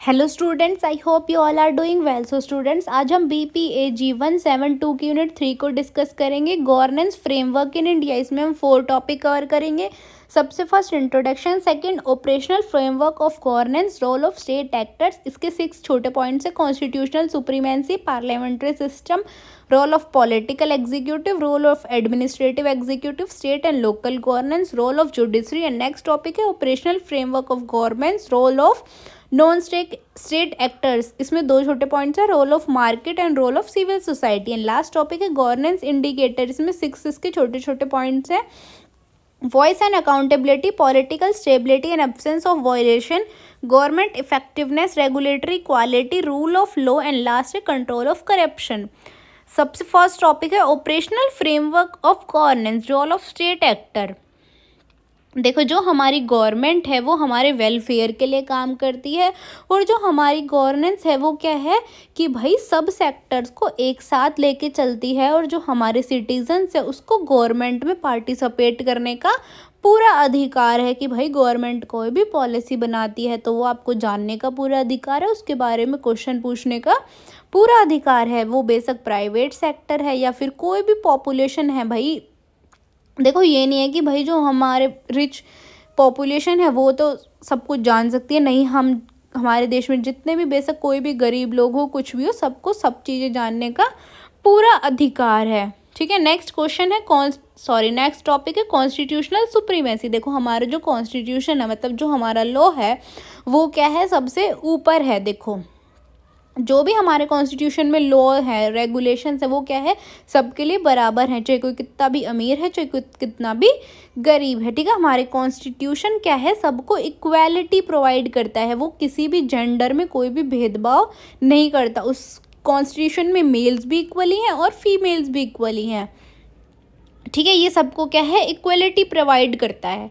Hello students, I hope you all are doing well. So students, आज हम BPAG 172 की unit 3 को discuss करेंगे, गवर्नेंस फ्रेमवर्क इन इंडिया। इसमें हम 4 टॉपिक कवर करेंगे। सबसे first introduction, second operational framework of governance, role of state actors, इसके 6 छोटे पॉइंट्स है। Constitutional supremacy, parliamentary system, role of political executive, role of administrative executive, state and local governance, role of judiciary. And next topic है operational framework of governance, role of non state actors. इसमें 2 छोटे points है, role of market and role of civil society. And last topic है governance indicator. इसमें 6 इसके छोटे छोटे points हैं, voice and accountability, political stability and absence of violation, government effectiveness, regulatory quality, rule of law and last है control of corruption. सबसे first topic है operational framework of governance, role of state actor. देखो, जो हमारी government है वो हमारे welfare के लिए काम करती है, और जो हमारी गवर्नेंस है वो क्या है कि भाई सब सेक्टर्स को एक साथ लेके चलती है, और जो हमारे सिटीजन्स है उसको गवर्नमेंट में पार्टिसिपेट करने का पूरा अधिकार है कि भाई गवर्नमेंट कोई भी पॉलिसी बनाती है तो वो आपको जानने का पूरा अधिकार है, उसके बारे में क्वेश्चन पूछने का पूरा अधिकार है। वो बेशक प्राइवेट सेक्टर है या फिर कोई भी पॉपुलेशन है। भाई देखो, ये नहीं है कि भाई जो हमारे रिच पॉपुलेशन है वो तो सब कुछ जान सकती है, नहीं। हमारे देश में जितने भी बेशक कोई भी गरीब लोग हो, कुछ भी हो, सबको सब चीज़ें जानने का पूरा अधिकार है। ठीक है, नेक्स्ट क्वेश्चन है नेक्स्ट टॉपिक है कॉन्स्टिट्यूशनल सुप्रीमेसी। देखो, हमारा जो कॉन्स्टिट्यूशन है, मतलब जो हमारा लॉ है वो क्या है, सबसे ऊपर है। देखो, जो भी हमारे कॉन्स्टिट्यूशन में लॉ है, रेगुलेशंस है, वो क्या है, सबके लिए बराबर है, चाहे कोई कितना भी अमीर है, चाहे कोई कितना भी गरीब है। ठीक है, हमारे कॉन्स्टिट्यूशन क्या है, सबको इक्वालिटी प्रोवाइड करता है। वो किसी भी जेंडर में कोई भी भेदभाव नहीं करता। उस कॉन्स्टिट्यूशन में मेल्स भी इक्वली हैं और फीमेल्स भी इक्वली हैं। ठीक है, ये सबको क्या है, इक्वलिटी प्रोवाइड करता है।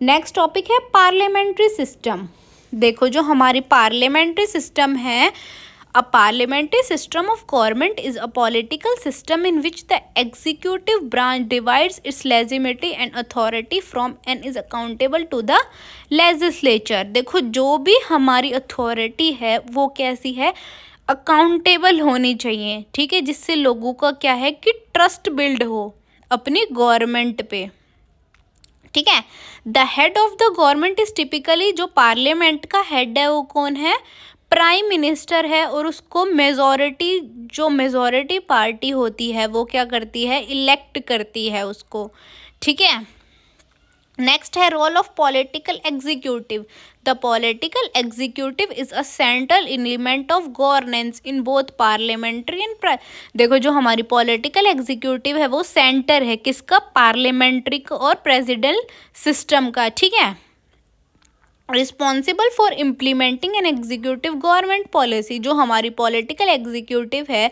नेक्स्ट टॉपिक है पार्लियामेंट्री सिस्टम। देखो, जो हमारी पार्लियामेंट्री सिस्टम है, a parliamentary system of government is a political system in which the executive branch divides its legitimacy and authority from and is accountable to the legislature। देखो, जो भी हमारी authority है वो कैसी है, अकाउंटेबल होनी चाहिए। ठीक है, जिससे लोगों का क्या है कि ट्रस्ट बिल्ड हो अपनी गवर्नमेंट पे। ठीक है, the head of the government is typically, जो पार्लियामेंट का हेड है वो कौन है, प्राइम मिनिस्टर है, और उसको मेजॉरिटी पार्टी होती है वो क्या करती है, इलेक्ट करती है उसको। ठीक है, नेक्स्ट है role of political executive. The political executive is a central element of governance in both parliamentary and देखो, जो हमारी पॉलिटिकल एग्जीक्यूटिव है वो सेंटर है किसका, पार्लियामेंट्री का और प्रेसिडेंशियल सिस्टम का। ठीक है, responsible for implementing an executive government policy. जो हमारी पॉलिटिकल एग्जीक्यूटिव है,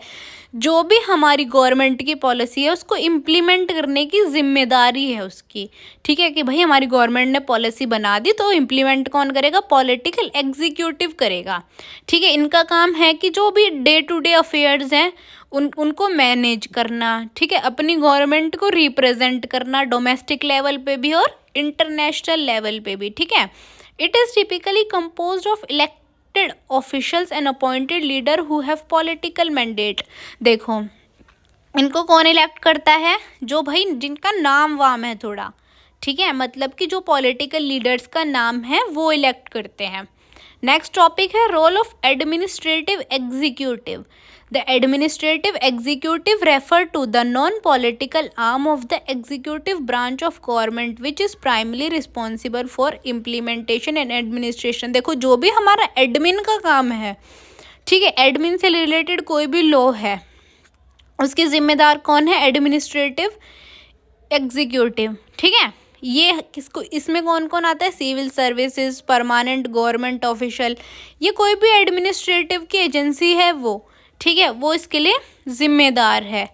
जो भी हमारी गवर्नमेंट की पॉलिसी है उसको इम्प्लीमेंट करने की जिम्मेदारी है उसकी। ठीक है, कि भाई हमारी गवर्नमेंट ने पॉलिसी बना दी तो इम्प्लीमेंट कौन करेगा, पॉलिटिकल एग्जीक्यूटिव करेगा। ठीक है, इनका काम है कि जो भी डे टू डे अफेयर्स हैं उनको मैनेज करना। ठीक है, अपनी गवर्नमेंट को रिप्रेजेंट करना डोमेस्टिक लेवल पे भी और इंटरनेशनल लेवल पे भी। ठीक है, it is typically composed of elected officials and appointed leader who have political mandate। देखो, इनको कौन इलेक्ट करता है, जो भाई जिनका नाम वाम है थोड़ा। ठीक है, मतलब कि जो पॉलिटिकल लीडर्स का नाम है वो इलेक्ट करते हैं। नेक्स्ट टॉपिक है role of administrative executive. The administrative executive refer to the non-political arm of the executive branch of government which is primarily responsible for implementation and administration। देखो, जो भी हमारा एडमिन का काम है, ठीक है, एडमिन से रिलेटेड कोई भी लॉ है उसकी जिम्मेदार कौन है, एडमिनिस्ट्रेटिव एग्जीक्यूटिव। ठीक है, ये किसको, इसमें कौन कौन आता है, civil services, permanent government official, ये कोई भी एडमिनिस्ट्रेटिव की एजेंसी है वो। ठीक है, वो इसके लिए जिम्मेदार है।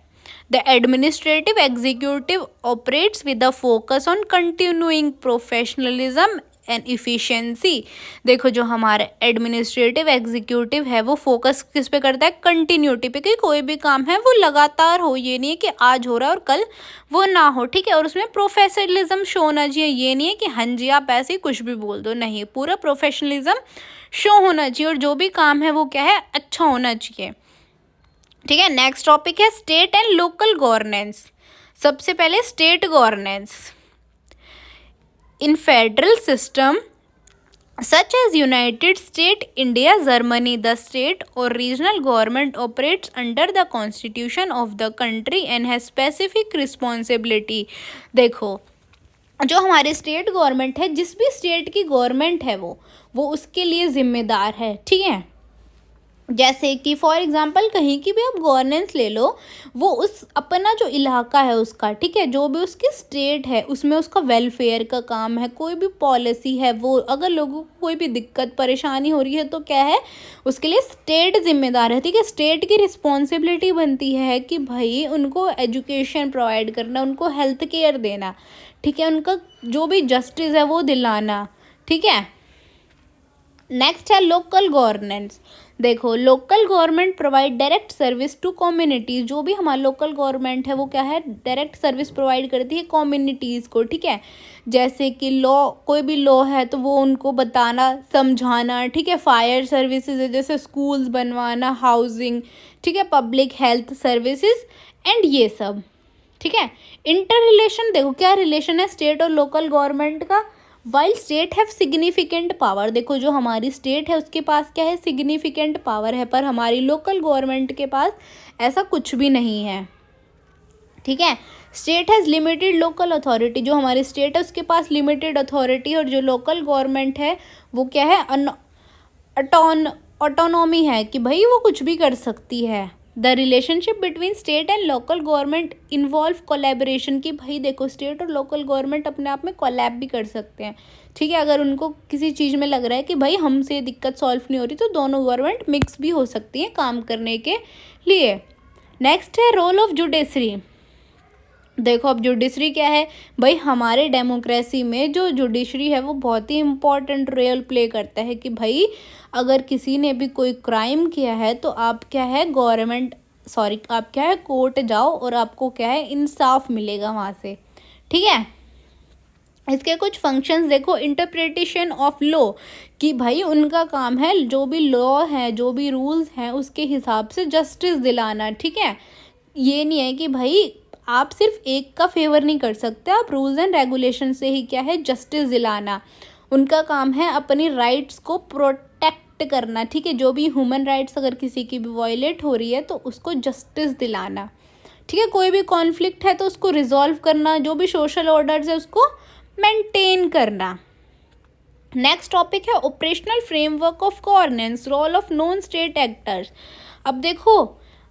The administrative executive operates with the focus on continuing professionalism and efficiency. देखो जो हमारा एडमिनिस्ट्रेटिव एग्जीक्यूटिव है वो फोकस किस पे करता है, कंटिन्यूटी पे, कि कोई भी काम है वो लगातार हो, ये नहीं है कि आज हो रहा है और कल वो ना हो, ठीक है। और उसमें प्रोफेशनलिज्म शो होना चाहिए, ये नहीं है कि हाँ जी आप ऐसे ही कुछ भी बोल दो, नहीं, पूरा प्रोफेशनलिज्म शो होना चाहिए और जो भी काम है वो क्या है, अच्छा होना चाहिए, ठीक है। नेक्स्ट टॉपिक है स्टेट एंड लोकल गवर्नेंस। सबसे पहले state governance. In federal system such as United States, India, Germany, the state or regional government operates under the constitution of the country and has specific responsibility। देखो जो हमारी state government है, जिस भी state की government है वो उसके लिए जिम्मेदार है, ठीक है। जैसे कि फॉर एग्जांपल कहीं की भी आप गवर्नेंस ले लो, वो उस अपना जो इलाका है उसका, ठीक है, जो भी उसकी स्टेट है उसमें उसका वेलफेयर का काम है, कोई भी पॉलिसी है वो, अगर लोगों को कोई भी दिक्कत परेशानी हो रही है तो क्या है, उसके लिए स्टेट जिम्मेदार है, ठीक है। स्टेट की रिस्पॉन्सिबिलिटी बनती है कि भाई उनको एजुकेशन प्रोवाइड करना, उनको हेल्थ केयर देना, ठीक है, उनका जो भी जस्टिस है वो दिलाना, ठीक है। नेक्स्ट है लोकल गवर्नेंस। देखो local government provide direct service to communities. जो भी हमारा लोकल गवर्नमेंट है वो क्या है, डायरेक्ट सर्विस प्रोवाइड करती है कम्युनिटीज़ को, ठीक है। जैसे कि लॉ, कोई भी लॉ है तो वो उनको बताना समझाना, ठीक है। फायर सर्विसेज है, जैसे स्कूल्स बनवाना, हाउसिंग, ठीक है, पब्लिक हेल्थ सर्विसेज एंड ये सब, ठीक है। इंटर रिलेशन, देखो क्या रिलेशन है स्टेट और लोकल गवर्नमेंट का। While state have significant power, देखो जो हमारी स्टेट है उसके पास क्या है, सिग्निफिकेंट पावर है, पर हमारी लोकल गवर्नमेंट के पास ऐसा कुछ भी नहीं है, ठीक है। State has limited local authority, जो हमारी स्टेट है उसके पास लिमिटेड अथॉरिटी, और जो लोकल गवर्नमेंट है वो क्या है, ऑटोनॉमी है, कि भाई वो कुछ भी कर सकती है। The relationship between state and local government involve collaboration, की भाई देखो स्टेट और लोकल गवर्नमेंट अपने आप में कोलैब भी कर सकते हैं, ठीक है। अगर उनको किसी चीज़ में लग रहा है कि भाई हमसे दिक्कत सॉल्व नहीं हो रही तो दोनों गवर्नमेंट मिक्स भी हो सकती है काम करने के लिए। नेक्स्ट है रोल ऑफ जुडिशरी। देखो अब जुडिशरी क्या है भाई, हमारे डेमोक्रेसी में जो जुडिशरी है वो बहुत ही इम्पोर्टेंट रोल प्ले करता है, कि भाई अगर किसी ने भी कोई क्राइम किया है तो आप क्या है आप क्या है कोर्ट जाओ और आपको क्या है इंसाफ मिलेगा वहाँ से, ठीक है। इसके कुछ फंक्शंस देखो, इंटरप्रिटेशन ऑफ लॉ, कि भाई उनका काम है जो भी लॉ है, जो भी रूल्स हैं उसके हिसाब से जस्टिस दिलाना, ठीक है। ये नहीं है कि भाई आप सिर्फ एक का फेवर नहीं कर सकते, आप रूल्स एंड रेगुलेशन से ही क्या है जस्टिस दिलाना। उनका काम है अपनी राइट्स को प्रोटेक्ट करना, ठीक है। जो भी ह्यूमन राइट्स अगर किसी की भी वायलेट हो रही है तो उसको जस्टिस दिलाना, ठीक है। कोई भी कॉन्फ्लिक्ट है तो उसको रिजॉल्व करना, जो भी सोशल ऑर्डर्स है उसको मेंटेन करना। नेक्स्ट टॉपिक है operational framework of governance, role of non state actors. अब देखो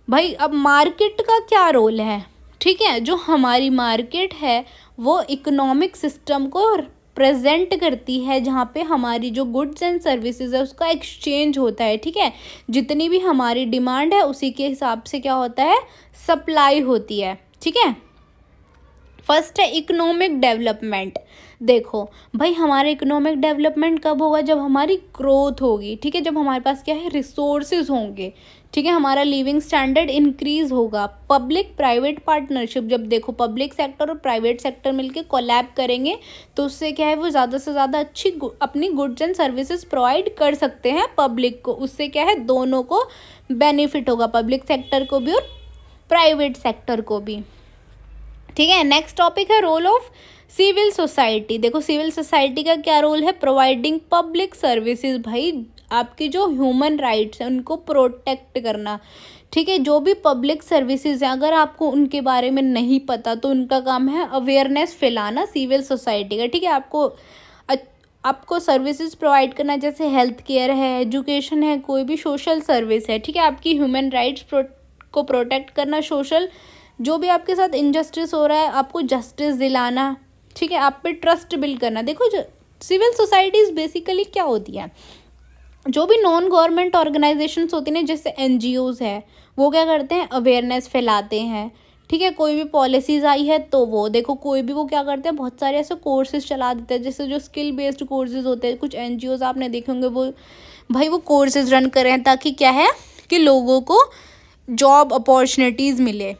भाई अब मार्केट का क्या रोल है, ठीक है। जो हमारी मार्केट है वो इकोनॉमिक सिस्टम को प्रेजेंट करती है, जहाँ पे हमारी जो गुड्स एंड सर्विसेज है उसका एक्सचेंज होता है, ठीक है। जितनी भी हमारी डिमांड है उसी के हिसाब से क्या होता है, सप्लाई होती है, ठीक है। फर्स्ट है इकोनॉमिक डेवलपमेंट। देखो भाई हमारा इकोनॉमिक डेवलपमेंट कब होगा, जब हमारी ग्रोथ होगी, ठीक है। जब हमारे पास क्या है रिसोर्सेज होंगे, ठीक है, हमारा लिविंग स्टैंडर्ड इंक्रीज होगा। पब्लिक प्राइवेट पार्टनरशिप, जब देखो पब्लिक सेक्टर और प्राइवेट सेक्टर मिलके कोलैब करेंगे तो उससे क्या है वो ज़्यादा से ज़्यादा अच्छी अपनी गुड्स एंड सर्विसेज प्रोवाइड कर सकते हैं पब्लिक को। उससे क्या है दोनों को बेनिफिट होगा, पब्लिक सेक्टर को भी और प्राइवेट सेक्टर को भी, ठीक है। नेक्स्ट टॉपिक है रोल ऑफ सिविल सोसाइटी। देखो सिविल सोसाइटी का क्या रोल है, प्रोवाइडिंग पब्लिक सर्विसेज, भाई आपकी जो ह्यूमन राइट्स हैं उनको प्रोटेक्ट करना, ठीक है। जो भी पब्लिक सर्विसेज हैं अगर आपको उनके बारे में नहीं पता तो उनका काम है अवेयरनेस फैलाना सिविल सोसाइटी का, ठीक है। आपको सर्विसेज प्रोवाइड करना, जैसे हेल्थ केयर है, एजुकेशन है, कोई भी सोशल सर्विस है, ठीक है। आपकी ह्यूमन राइट्स को प्रोटेक्ट करना, सोशल जो भी आपके साथ इनजस्टिस हो रहा है आपको जस्टिस दिलाना, ठीक है। आप पे ट्रस्ट बिल्ड करना। देखो जो सिविल सोसाइटीज़ बेसिकली क्या होती है, जो भी नॉन गवर्नमेंट ऑर्गेनाइजेशंस होती हैं जैसे NGOs है वो क्या करते हैं, अवेयरनेस फैलाते हैं, ठीक है, कोई भी पॉलिसीज़ आई है तो वो देखो, कोई भी वो क्या करते हैं, बहुत सारे ऐसे कोर्सेज चला देते हैं, जैसे जो स्किल बेस्ड कोर्सेज होते हैं, कुछ एनजीओज आपने देखे होंगे, वो भाई वो कोर्सेज रन कर रहे हैं ताकि क्या है कि लोगों को जॉब अपॉर्चुनिटीज़ मिले।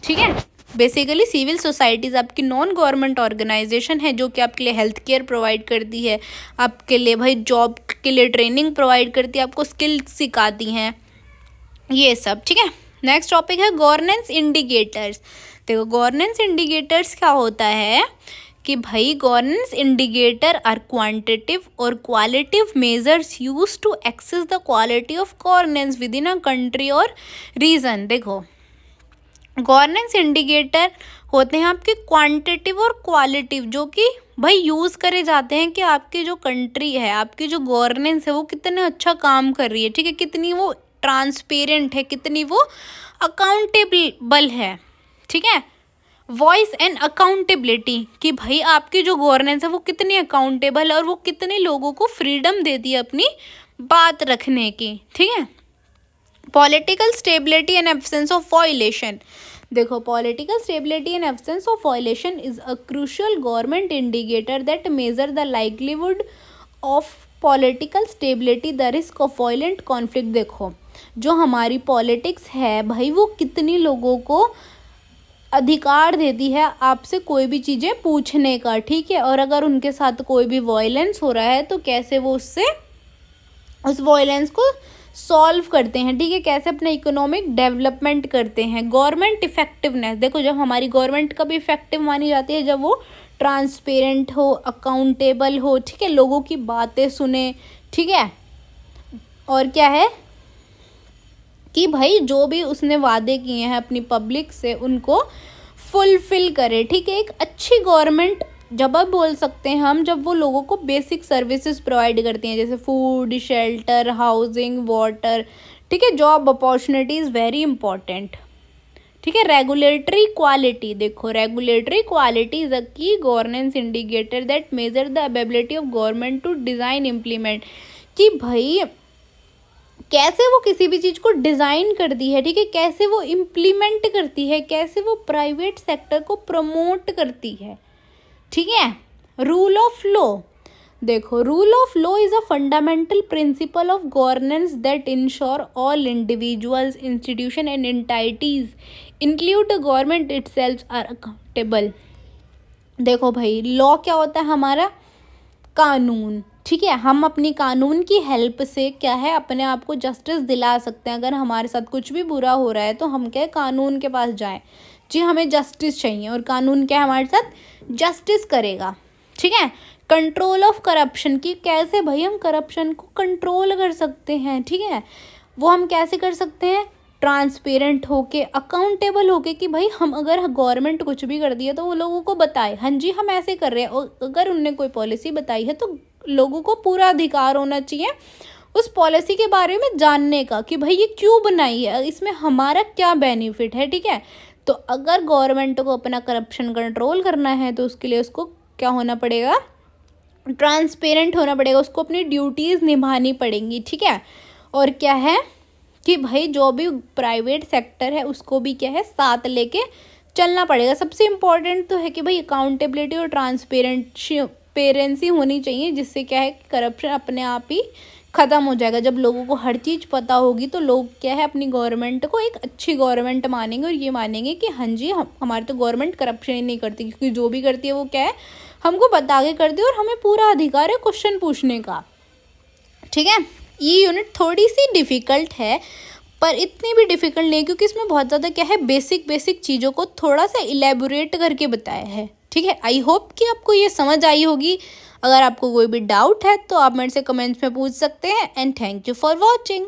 ठीक है, बेसिकली सिविल सोसाइटीज़ आपकी नॉन गवर्नमेंट ऑर्गेनाइजेशन है जो कि आपके लिए हेल्थ केयर प्रोवाइड करती है, आपके लिए भाई जॉब के लिए ट्रेनिंग प्रोवाइड करती है, आपको स्किल सिखाती हैं, ये सब। ठीक है, नेक्स्ट टॉपिक है गवर्नेंस इंडिकेटर्स। देखो गवर्नेंस इंडिकेटर्स क्या होता है कि भाई गवर्नेंस इंडिकेटर आर क्वांटिटिव और qualitative measures use to assess the quality of governance within a country और रीजन। देखो गवर्नेंस इंडिकेटर होते हैं आपके क्वांटिटिव और क्वालिटिव, जो कि भाई यूज़ करे जाते हैं कि आपकी जो कंट्री है, आपकी जो गवर्नेंस है वो कितना अच्छा काम कर रही है। ठीक है, कितनी वो ट्रांसपेरेंट है, कितनी वो अकाउंटेबल है। ठीक है, वॉइस एंड अकाउंटेबिलिटी, कि भाई आपकी जो गवर्नेंस है वो कितनी अकाउंटेबल है और वो कितने लोगों को फ्रीडम देती है अपनी बात रखने की। ठीक है, political stability and absence of violation. देखो political stability and absence of violation is a crucial government indicator that measure the livelihood of political stability, the risk of violent conflict. देखो जो हमारी पॉलिटिक्स है भाई वो कितनी लोगों को अधिकार देती है आपसे कोई भी चीज़ें पूछने का। ठीक है, और अगर उनके साथ कोई भी वायलेंस हो रहा है तो कैसे वो उससे उस वायलेंस को सॉल्व करते हैं। ठीक है, कैसे अपना इकोनॉमिक डेवलपमेंट करते हैं। गवर्नमेंट इफेक्टिवनेस, देखो जब हमारी गवर्नमेंट कभी इफेक्टिव मानी जाती है जब वो ट्रांसपेरेंट हो, अकाउंटेबल हो। ठीक है, लोगों की बातें सुने। ठीक है, और क्या है कि भाई जो भी उसने वादे किए हैं अपनी पब्लिक से उनको फुलफिल करे। ठीक है, एक अच्छी गवर्नमेंट जब आप बोल सकते हैं हम जब वो लोगों को बेसिक सर्विसेज प्रोवाइड करती हैं, जैसे फूड, शेल्टर, हाउसिंग, वाटर। ठीक है, जॉब अपॉर्चुनिटीज़ वेरी इंपॉर्टेंट। ठीक है, रेगुलेटरी क्वालिटी। देखो regulatory quality is a key governance indicator that measure the ability of government to design implement, कि भाई कैसे वो किसी भी चीज़ को डिज़ाइन करती है। ठीक है, कैसे वो इम्प्लीमेंट करती है, कैसे वो प्राइवेट सेक्टर को प्रमोट करती है। ठीक है, रूल ऑफ लॉ। देखो rule of law is a fundamental principle of governance that ensure all individuals, institution and entities include the government itself are accountable. देखो भाई लॉ क्या होता है हमारा, कानून। ठीक है, हम अपनी कानून की हेल्प से क्या है अपने आप को जस्टिस दिला सकते हैं। अगर हमारे साथ कुछ भी बुरा हो रहा है तो हम क्या है कानून के पास जाएं, जी हमें जस्टिस चाहिए, और कानून क्या हमारे साथ जस्टिस करेगा। ठीक है, कंट्रोल ऑफ करप्शन, की कैसे भाई हम करप्शन को कंट्रोल कर सकते हैं। ठीक है, वो हम कैसे कर सकते हैं, ट्रांसपेरेंट होके, अकाउंटेबल होके, कि भाई हम अगर गवर्नमेंट कुछ भी कर दी है तो वो लोगों को बताए, हाँ जी हम ऐसे कर रहे हैं, और अगर उनने कोई पॉलिसी बताई है तो लोगों को पूरा अधिकार होना चाहिए उस पॉलिसी के बारे में जानने का, कि भाई ये क्यों बनाई है, इसमें हमारा क्या बेनिफिट है। ठीक है, तो अगर गवर्नमेंट को अपना करप्शन कंट्रोल करना है तो उसके लिए उसको क्या होना पड़ेगा, ट्रांसपेरेंट होना पड़ेगा, उसको अपनी ड्यूटीज़ निभानी पड़ेंगी। ठीक है, और क्या है कि भाई जो भी प्राइवेट सेक्टर है उसको भी क्या है साथ लेके चलना पड़ेगा। सबसे इम्पोर्टेंट तो है कि भाई अकाउंटेबिलिटी और ट्रांसपेरेंसी होनी चाहिए, जिससे क्या है कि करप्शन अपने आप ही ख़त्म हो जाएगा। जब लोगों को हर चीज़ पता होगी तो लोग क्या है अपनी गवर्नमेंट को एक अच्छी गवर्नमेंट मानेंगे, और ये मानेंगे कि हाँ जी हमारी तो गवर्नमेंट करप्शन ही नहीं करती, क्योंकि जो भी करती है वो क्या है हमको बता के करती है और हमें पूरा अधिकार है क्वेश्चन पूछने का। ठीक है, ये यूनिट थोड़ी सी डिफ़िकल्ट है पर इतनी भी डिफ़िकल्ट नहीं, क्योंकि इसमें बहुत ज़्यादा क्या है बेसिक चीज़ों को थोड़ा सा इलेबोरेट करके बताया है। ठीक है, आई होप कि आपको ये समझ आई होगी। अगर आपको कोई भी डाउट है तो आप मेरे से कमेंट्स में पूछ सकते हैं। And thank you for watching.